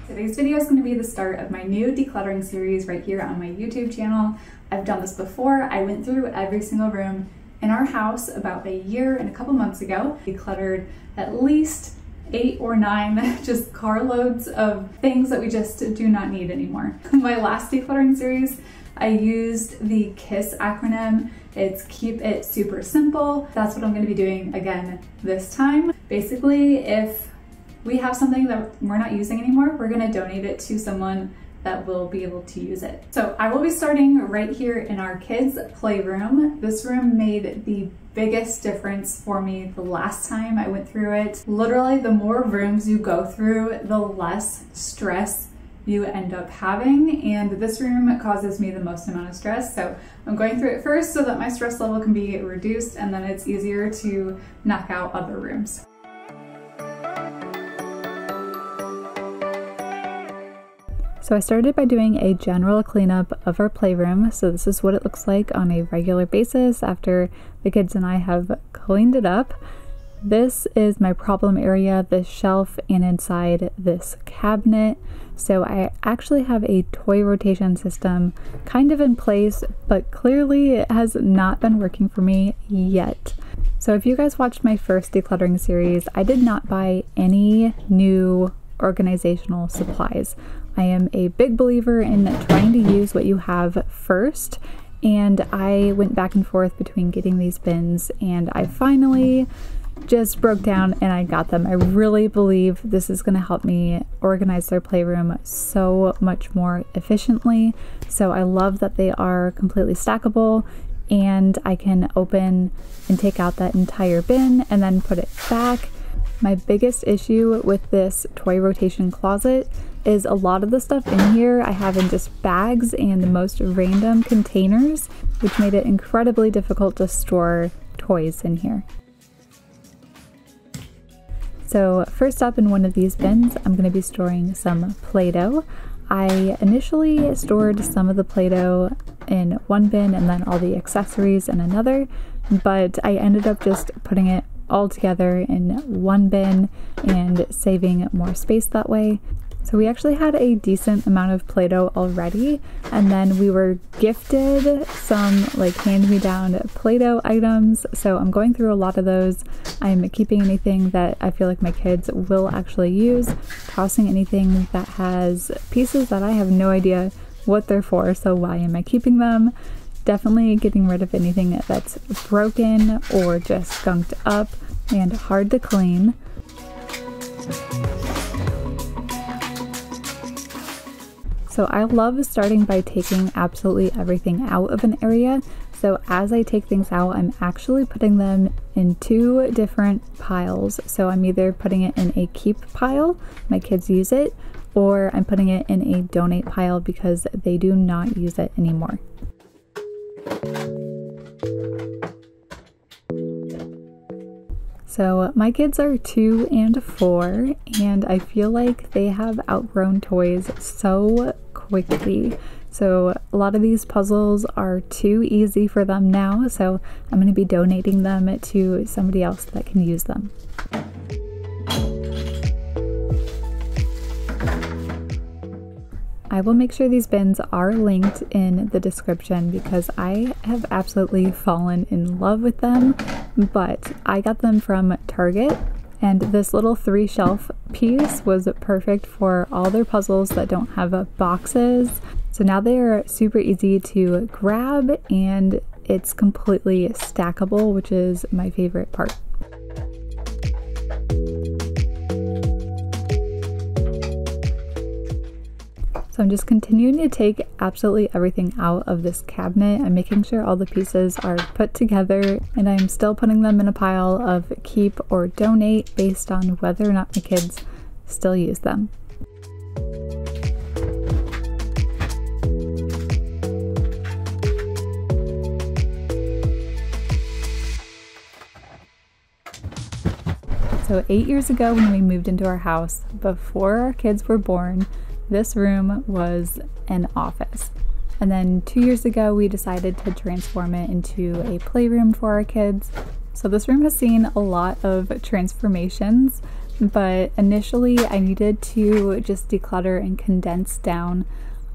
Today's video is going to be the start of my new decluttering series right here on my YouTube channel. I've done this before. I went through every single room in our house about a year and a couple months ago. Decluttered at least 8 or 9 just carloads of things that we just do not need anymore. My last decluttering series, I used the KISS acronym. It's keep it super simple. That's what I'm going to be doing again this time. Basically, if we have something that we're not using anymore, we're going to donate it to someone that will be able to use it. So I will be starting right here in our kids' playroom. This room made the biggest difference for me the last time I went through it. Literally, the more rooms you go through, the less stress you end up having, and this room causes me the most amount of stress, so I'm going through it first so that my stress level can be reduced, and then it's easier to knock out other rooms. So I started by doing a general cleanup of our playroom. So this is what it looks like on a regular basis after the kids and I have cleaned it up. This is my problem area, this shelf, and inside this cabinet. So I actually have a toy rotation system kind of in place, but clearly it has not been working for me yet. So if you guys watched my first decluttering series, I did not buy any new organizational supplies. I am a big believer in trying to use what you have first, and I went back and forth between getting these bins, and I finally just broke down and I got them. I really believe this is going to help me organize their playroom so much more efficiently. So I love that they are completely stackable, and I can open and take out that entire bin and then put it back. My biggest issue with this toy rotation closet is a lot of the stuff in here I have in just bags and the most random containers, which made it incredibly difficult to store toys in here. So first up in one of these bins, I'm going to be storing some Play-Doh. I initially stored some of the Play-Doh in one bin and then all the accessories in another, but I ended up just putting it all together in one bin and saving more space that way. So we actually had a decent amount of Play-Doh already, and then we were gifted some like hand-me-down Play-Doh items, so I'm going through a lot of those. I'm keeping anything that I feel like my kids will actually use, tossing anything that has pieces that I have no idea what they're for, so why am I keeping them? Definitely getting rid of anything that's broken or just skunked up and hard to clean. So I love starting by taking absolutely everything out of an area. So as I take things out, I'm actually putting them in 2 different piles. So I'm either putting it in a keep pile, my kids use it, or I'm putting it in a donate pile because they do not use it anymore. So my kids are 2 and 4, and I feel like they have outgrown toys so quickly. So a lot of these puzzles are too easy for them now, so I'm going to be donating them to somebody else that can use them. I will make sure these bins are linked in the description because I have absolutely fallen in love with them, but I got them from Target, and this little 3-shelf piece was perfect for all their puzzles that don't have boxes. So now they are super easy to grab, and it's completely stackable, which is my favorite part. So I'm just continuing to take absolutely everything out of this cabinet. I'm making sure all the pieces are put together, and I'm still putting them in a pile of keep or donate based on whether or not my kids still use them. So 8 years ago when we moved into our house, before our kids were born, this room was an office. And then 2 years ago, we decided to transform it into a playroom for our kids. So this room has seen a lot of transformations. but initially I needed to just declutter and condense down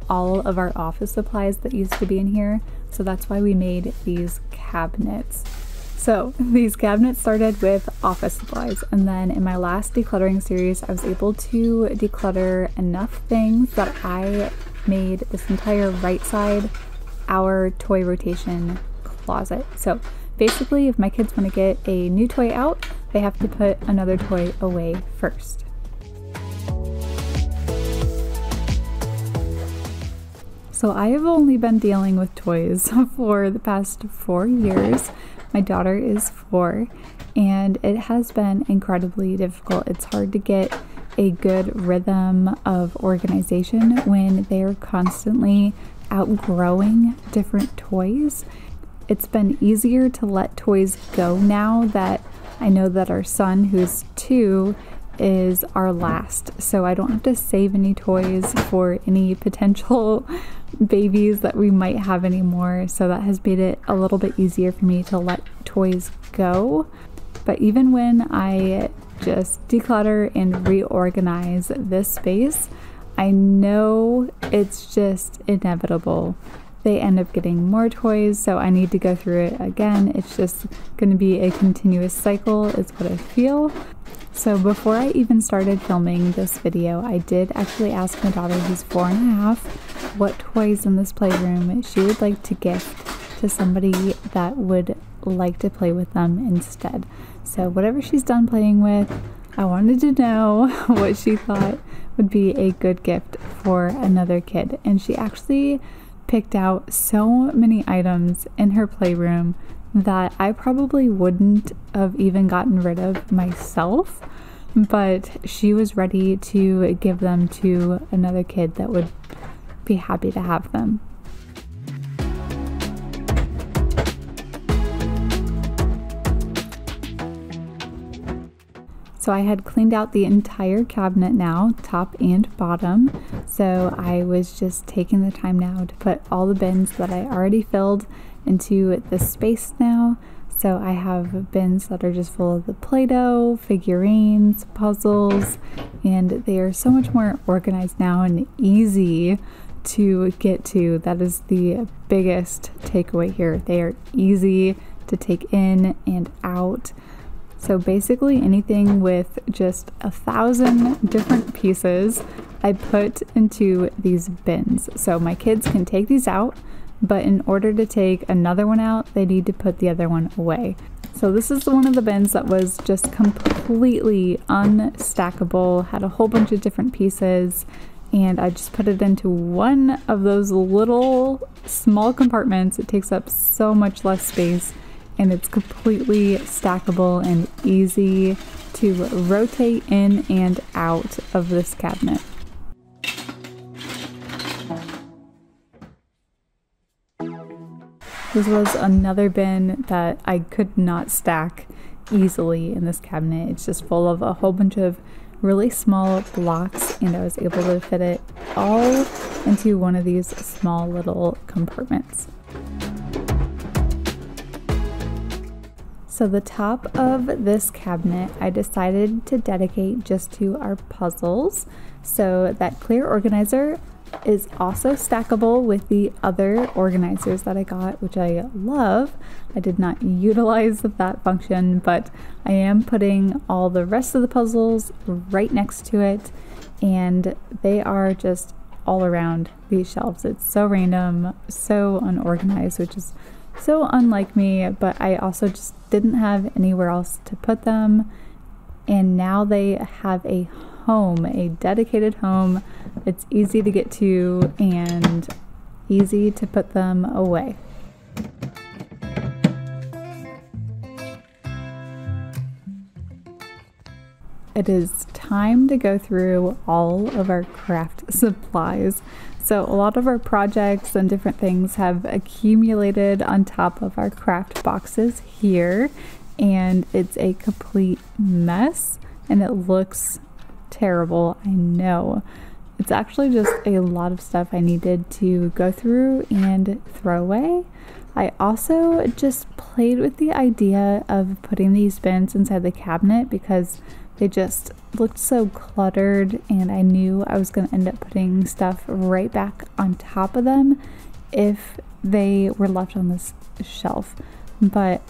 all of our office supplies that used to be in here. So that's why we made these cabinets. So these cabinets started with office supplies, and then in my last decluttering series I was able to declutter enough things that I made this entire right side our toy rotation closet. So basically, if my kids want to get a new toy out, they have to put another toy away first. So I have only been dealing with toys for the past 4 years. My daughter is 4, and it has been incredibly difficult. It's hard to get a good rhythm of organization when they're constantly outgrowing different toys. It's been easier to let toys go now that I know that our son, who's 2, is our last, so I don't have to save any toys for any potential babies that we might have anymore. So that has made it a little bit easier for me to let toys go. But even when I just declutter and reorganize this space, I know it's just inevitable. They end up getting more toys, so I need to go through it again. It's just going to be a continuous cycle is what I feel. So before I even started filming this video, I did actually ask my daughter, who's 4.5, what toys in this playroom she would like to gift to somebody that would like to play with them instead. So whatever she's done playing with, I wanted to know what she thought would be a good gift for another kid. And she actually picked out so many items in her playroom that I probably wouldn't have even gotten rid of myself, but she was ready to give them to another kid that would be happy to have them. So I had cleaned out the entire cabinet now, top and bottom. So I was just taking the time now to put all the bins that I already filled into this space now. So I have bins that are just full of the Play-Doh, figurines, puzzles, and they are so much more organized now and easy to get to. That is the biggest takeaway here. They are easy to take in and out. So basically anything with just 1,000 different pieces I put into these bins. So my kids can take these out, but in order to take another one out, they need to put the other one away. So this is one of the bins that was just completely unstackable, had a whole bunch of different pieces, and I just put it into one of those little small compartments. It takes up so much less space, and it's completely stackable and easy to rotate in and out of this cabinet. This was another bin that I could not stack easily in this cabinet. It's just full of a whole bunch of really small blocks, and I was able to fit it all into one of these small little compartments. So the top of this cabinet I decided to dedicate just to our puzzles. So that clear organizer is also stackable with the other organizers that I got, which I love. I did not utilize that function, but I am putting all the rest of the puzzles right next to it, and they are just all around these shelves. It's so random, so unorganized, which is so unlike me, but I also just didn't have anywhere else to put them, and now they have a home, a dedicated home. It's easy to get to and easy to put them away. It is time to go through all of our craft supplies. So a lot of our projects and different things have accumulated on top of our craft boxes here, and it's a complete mess, and it looks terrible, I know. It's actually just a lot of stuff I needed to go through and throw away. I also just played with the idea of putting these bins inside the cabinet because They just looked so cluttered, and I knew I was going to end up putting stuff right back on top of them if they were left on this shelf. But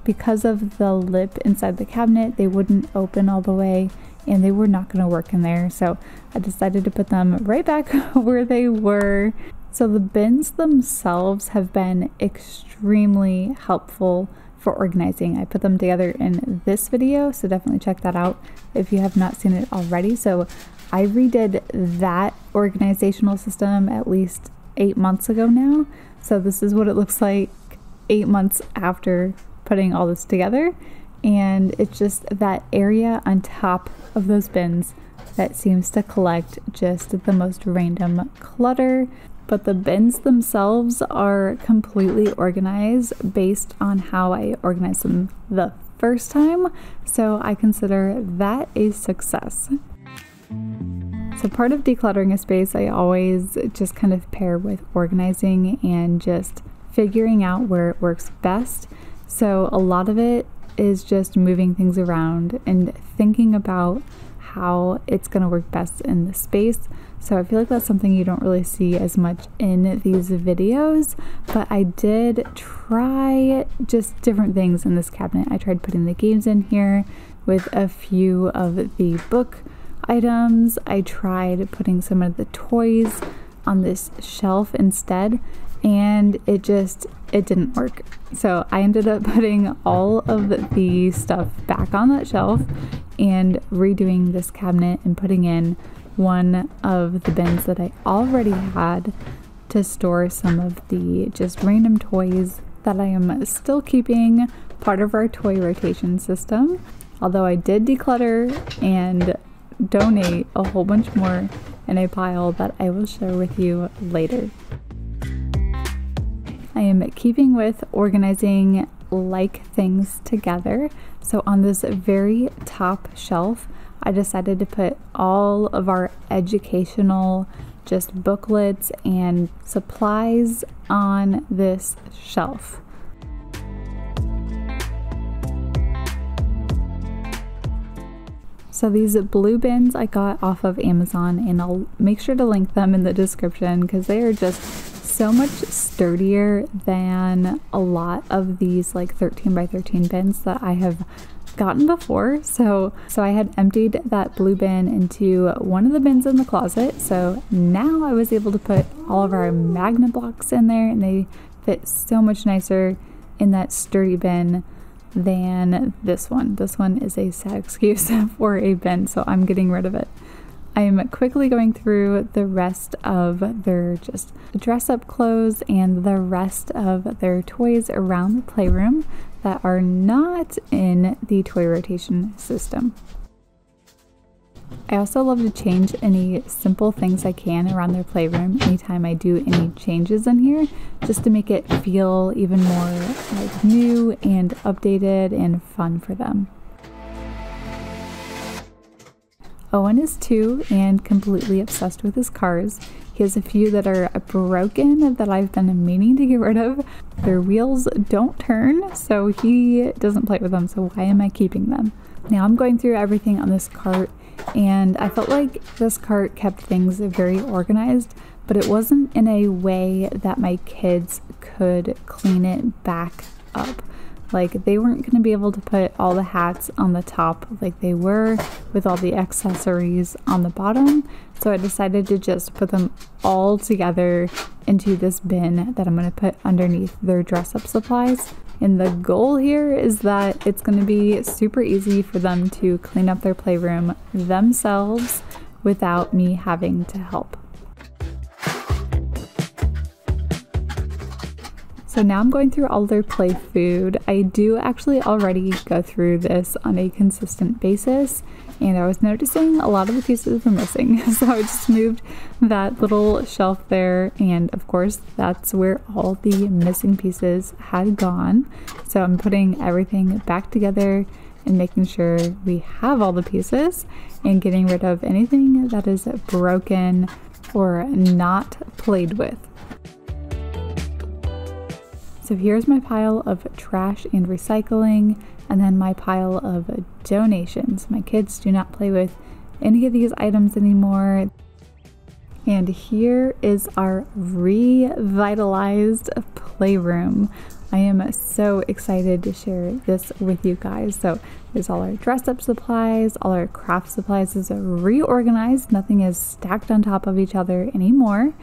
because of the lip inside the cabinet, they wouldn't open all the way and they were not going to work in there. So I decided to put them right back where they were. So the bins themselves have been extremely helpful for organizing. I put them together in this video, so definitely check that out if you have not seen it already. So I redid that organizational system at least 8 months ago now. So this is what it looks like 8 months after putting all this together. And it's just that area on top of those bins that seems to collect just the most random clutter. But the bins themselves are completely organized based on how I organized them the first time, so I consider that a success. So part of decluttering a space I always just kind of pair with organizing and just figuring out where it works best. So a lot of it is just moving things around and thinking about how it's going to work best in the space. So I feel like that's something you don't really see as much in these videos, but I did try just different things in this cabinet. I tried putting the games in here with a few of the book items. I tried putting some of the toys on this shelf instead, and it didn't work. So I ended up putting all of the stuff back on that shelf and redoing this cabinet and putting in one of the bins that I already had to store some of the just random toys that I am still keeping, part of our toy rotation system. Although I did declutter and donate a whole bunch more in a pile that I will share with you later. I am keeping with organizing like things together. So on this very top shelf, I decided to put all of our educational just booklets and supplies on this shelf. So these blue bins I got off of Amazon, and I'll make sure to link them in the description because they are just so much sturdier than a lot of these like 13 by 13 bins that I have gotten before. So I had emptied that blue bin into one of the bins in the closet. So now I was able to put all of our magnet blocks in there, and they fit so much nicer in that sturdy bin than this one. This one is a sad excuse for a bin, so I'm getting rid of it. I am quickly going through the rest of their just dress-up clothes and the rest of their toys around the playroom that are not in the toy rotation system. I also love to change any simple things I can around their playroom anytime I do any changes in here, just to make it feel even more like new and updated and fun for them. Owen is 2 and completely obsessed with his cars. He has a few that are broken that I've been meaning to get rid of. Their wheels don't turn, so he doesn't play with them, so why am I keeping them? Now I'm going through everything on this cart, and I felt like this cart kept things very organized, but it wasn't in a way that my kids could clean it back up. Like, they weren't going to be able to put all the hats on the top like they were with all the accessories on the bottom. So I decided to just put them all together into this bin that I'm going to put underneath their dress-up supplies. And the goal here is that it's going to be super easy for them to clean up their playroom themselves without me having to help. So now I'm going through all their play food. I do actually already go through this on a consistent basis, and I was noticing a lot of the pieces were missing. So I just moved that little shelf there, and of course that's where all the missing pieces had gone. So I'm putting everything back together and making sure we have all the pieces and getting rid of anything that is broken or not played with. So here's my pile of trash and recycling. and then my pile of donations. My kids do not play with any of these items anymore. And here is our revitalized playroom. I am so excited to share this with you guys. So there's all our dress up supplies, all our craft supplies. This is reorganized. Nothing is stacked on top of each other anymore.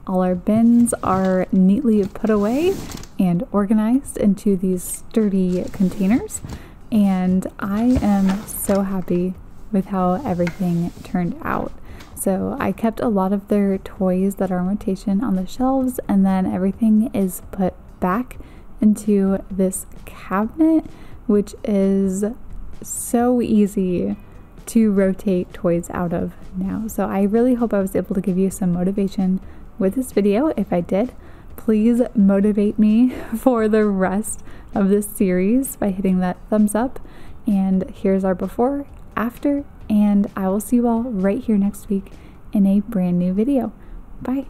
All our bins are neatly put away and organized into these sturdy containers. And I am so happy with how everything turned out. So I kept a lot of their toys that are on rotation on the shelves, and then everything is put back into this cabinet, which is so easy to rotate toys out of now. So I really hope I was able to give you some motivation with this video. If I did, please motivate me for the rest of this series by hitting that thumbs up. And here's our before, after, and I will see you all right here next week in a brand new video. Bye.